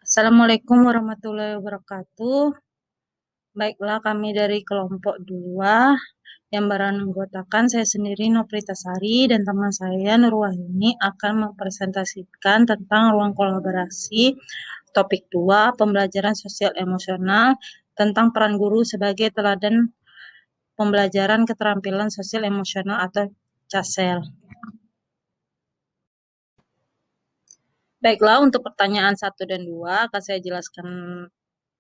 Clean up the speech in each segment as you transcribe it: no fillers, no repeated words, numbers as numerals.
Assalamualaikum warahmatullahi wabarakatuh. Baiklah, kami dari kelompok 2 yang beranggotakan saya sendiri Nopritasari dan teman saya Nurwahyuni akan mempresentasikan tentang ruang kolaborasi topik 2 pembelajaran sosial emosional tentang peran guru sebagai teladan pembelajaran keterampilan sosial emosional atau CASEL. Baiklah, untuk pertanyaan 1 dan 2 akan saya jelaskan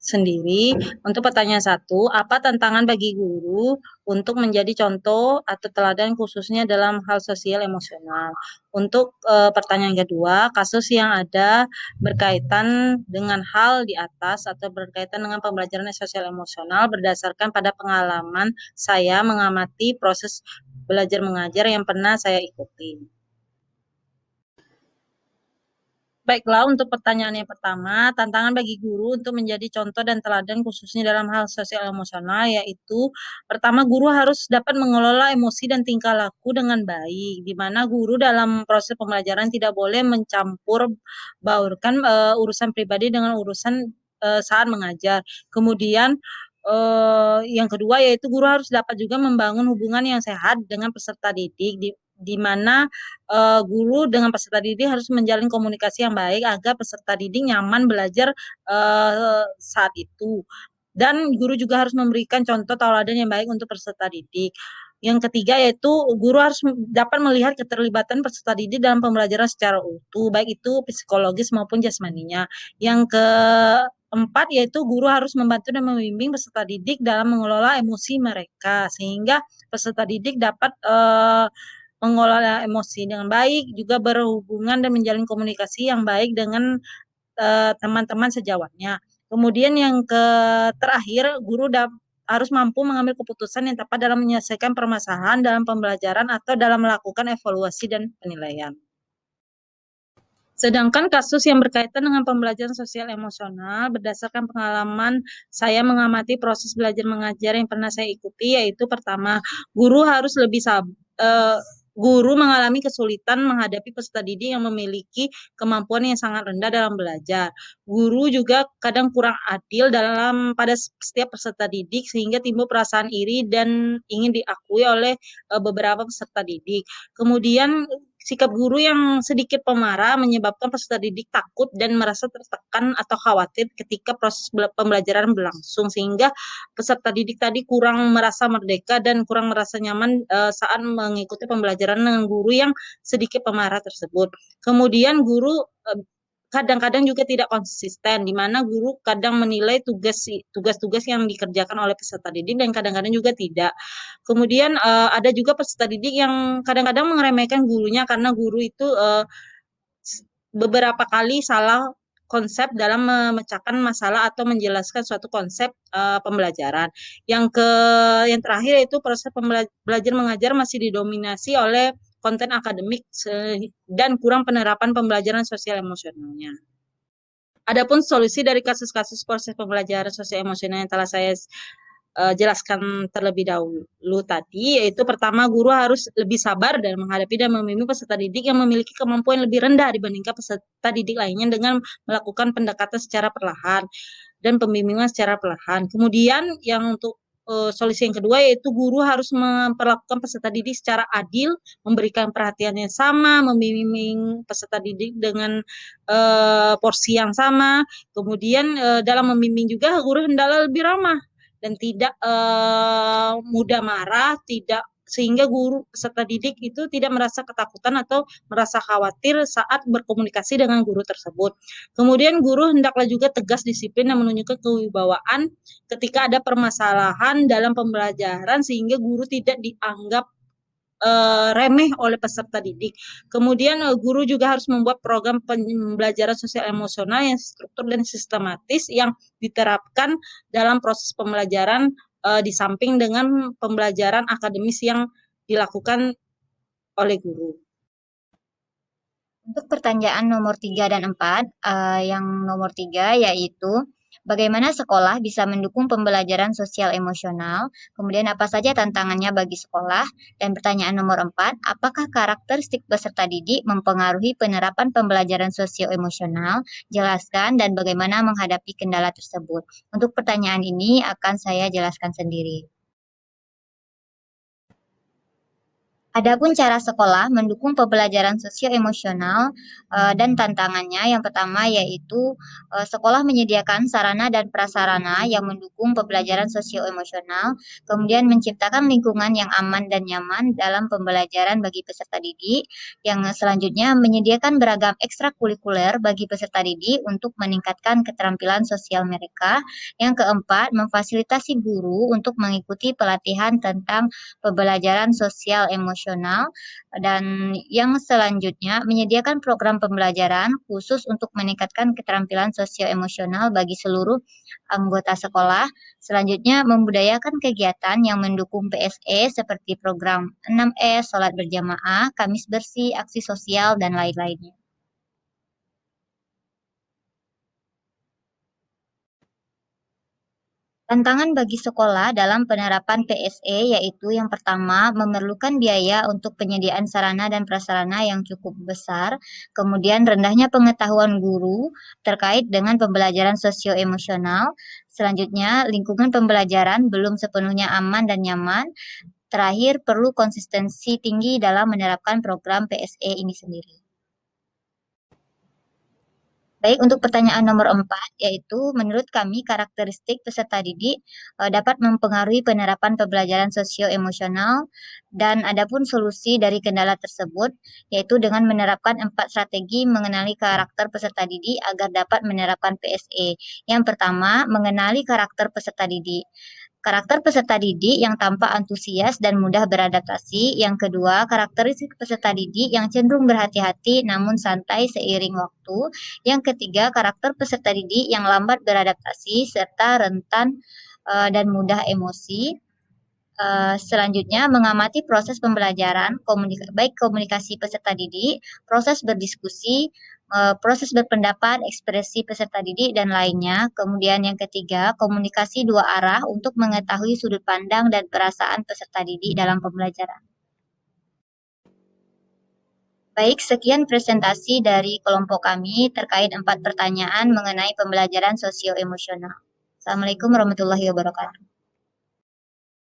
sendiri. Untuk pertanyaan 1, apa tantangan bagi guru untuk menjadi contoh atau teladan khususnya dalam hal sosial emosional? Untuk pertanyaan kedua, kasus yang ada berkaitan dengan hal di atas atau berkaitan dengan pembelajaran sosial emosional berdasarkan pada pengalaman saya mengamati proses belajar mengajar yang pernah saya ikuti. Baiklah, untuk pertanyaan yang pertama, tantangan bagi guru untuk menjadi contoh dan teladan khususnya dalam hal sosial emosional, yaitu pertama, guru harus dapat mengelola emosi dan tingkah laku dengan baik, di mana guru dalam proses pembelajaran tidak boleh mencampur baurkan urusan pribadi dengan urusan saat mengajar. Kemudian yang kedua yaitu guru harus dapat juga membangun hubungan yang sehat dengan peserta didik, di mana guru dengan peserta didik harus menjalin komunikasi yang baik agar peserta didik nyaman belajar saat itu. Dan guru juga harus memberikan contoh tauladan yang baik untuk peserta didik. Yang ketiga yaitu guru harus dapat melihat keterlibatan peserta didik dalam pembelajaran secara utuh, baik itu psikologis maupun jasmaninya. Yang keempat yaitu guru harus membantu dan membimbing peserta didik dalam mengelola emosi mereka, sehingga peserta didik dapat mengelola emosi dengan baik, juga berhubungan dan menjalin komunikasi yang baik dengan teman-teman sejawatnya. Kemudian yang terakhir, guru harus mampu mengambil keputusan yang tepat dalam menyelesaikan permasalahan dalam pembelajaran atau dalam melakukan evaluasi dan penilaian. Sedangkan kasus yang berkaitan dengan pembelajaran sosial emosional, berdasarkan pengalaman saya mengamati proses belajar mengajar yang pernah saya ikuti, yaitu pertama, guru harus lebih guru mengalami kesulitan menghadapi peserta didik yang memiliki kemampuan yang sangat rendah dalam belajar. Guru juga kadang kurang adil pada setiap peserta didik sehingga timbul perasaan iri dan ingin diakui oleh beberapa peserta didik. Kemudian sikap guru yang sedikit pemarah menyebabkan peserta didik takut dan merasa tertekan atau khawatir ketika proses pembelajaran berlangsung, sehingga peserta didik tadi kurang merasa merdeka dan kurang merasa nyaman saat mengikuti pembelajaran dengan guru yang sedikit pemarah tersebut. Kemudian guru kadang-kadang juga tidak konsisten, di mana guru kadang menilai tugas-tugas yang dikerjakan oleh peserta didik dan kadang-kadang juga tidak. Kemudian ada juga peserta didik yang kadang-kadang meremehkan gurunya karena guru itu beberapa kali salah konsep dalam memecahkan masalah atau menjelaskan suatu konsep pembelajaran. Yang terakhir itu proses belajar mengajar masih didominasi oleh konten akademik dan kurang penerapan pembelajaran sosial emosionalnya. Adapun solusi dari kasus-kasus proses pembelajaran sosial emosional yang telah saya jelaskan terlebih dahulu tadi, yaitu pertama, guru harus lebih sabar dalam menghadapi dan membimbing peserta didik yang memiliki kemampuan lebih rendah dibandingkan peserta didik lainnya dengan melakukan pendekatan secara perlahan dan pembimbingan secara perlahan. Kemudian yang untuk solusi yang kedua yaitu guru harus memperlakukan peserta didik secara adil, memberikan perhatian yang sama, membimbing peserta didik dengan porsi yang sama. Kemudian dalam membimbing juga guru hendaklah lebih ramah dan tidak mudah marah, tidak sehingga guru peserta didik itu tidak merasa ketakutan atau merasa khawatir saat berkomunikasi dengan guru tersebut. Kemudian guru hendaklah juga tegas, disiplin, dan menunjukkan kewibawaan ketika ada permasalahan dalam pembelajaran sehingga guru tidak dianggap remeh oleh peserta didik. Kemudian guru juga harus membuat program pembelajaran sosial emosional yang struktur dan sistematis yang diterapkan dalam proses pembelajaran di samping dengan pembelajaran akademis yang dilakukan oleh guru. Untuk pertanyaan nomor 3 dan 4, yang nomor 3 yaitu Bagaimana sekolah bisa mendukung pembelajaran sosial emosional? Kemudian apa saja tantangannya bagi sekolah? Dan pertanyaan nomor 4, apakah karakteristik peserta didik mempengaruhi penerapan pembelajaran sosio emosional? Jelaskan dan bagaimana menghadapi kendala tersebut. Untuk pertanyaan ini akan saya jelaskan sendiri. Adapun cara sekolah mendukung pembelajaran sosio-emosional dan tantangannya, yang pertama yaitu sekolah menyediakan sarana dan prasarana yang mendukung pembelajaran sosio-emosional, kemudian menciptakan lingkungan yang aman dan nyaman dalam pembelajaran bagi peserta didik, yang selanjutnya menyediakan beragam ekstrakurikuler bagi peserta didik untuk meningkatkan keterampilan sosial mereka, yang keempat memfasilitasi guru untuk mengikuti pelatihan tentang pembelajaran sosial emosional, dan yang selanjutnya menyediakan program pembelajaran khusus untuk meningkatkan keterampilan sosio-emosional bagi seluruh anggota sekolah. Selanjutnya membudayakan kegiatan yang mendukung PSE seperti program 6S, sholat berjamaah, Kamis bersih, aksi sosial, dan lain-lainnya. Tantangan bagi sekolah dalam penerapan PSE yaitu yang pertama memerlukan biaya untuk penyediaan sarana dan prasarana yang cukup besar, kemudian rendahnya pengetahuan guru terkait dengan pembelajaran sosio-emosional, selanjutnya lingkungan pembelajaran belum sepenuhnya aman dan nyaman, terakhir perlu konsistensi tinggi dalam menerapkan program PSE ini sendiri. Baik, untuk pertanyaan nomor 4, yaitu menurut kami karakteristik peserta didik dapat mempengaruhi penerapan pembelajaran sosio-emosional dan adapun solusi dari kendala tersebut, yaitu dengan menerapkan 4 strategi mengenali karakter peserta didik agar dapat menerapkan PSE. Yang pertama, mengenali karakter peserta didik. Karakter peserta didik yang tampak antusias dan mudah beradaptasi. Yang kedua, karakteristik peserta didik yang cenderung berhati-hati namun santai seiring waktu. Yang ketiga, karakter peserta didik yang lambat beradaptasi serta rentan dan mudah emosi. Selanjutnya, mengamati proses pembelajaran, baik komunikasi peserta didik, proses berdiskusi, proses berpendapat, ekspresi peserta didik, dan lainnya. Kemudian yang ketiga, komunikasi dua arah untuk mengetahui sudut pandang dan perasaan peserta didik dalam pembelajaran. Baik, sekian presentasi dari kelompok kami terkait 4 pertanyaan mengenai pembelajaran sosio-emosional. Assalamualaikum warahmatullahi wabarakatuh.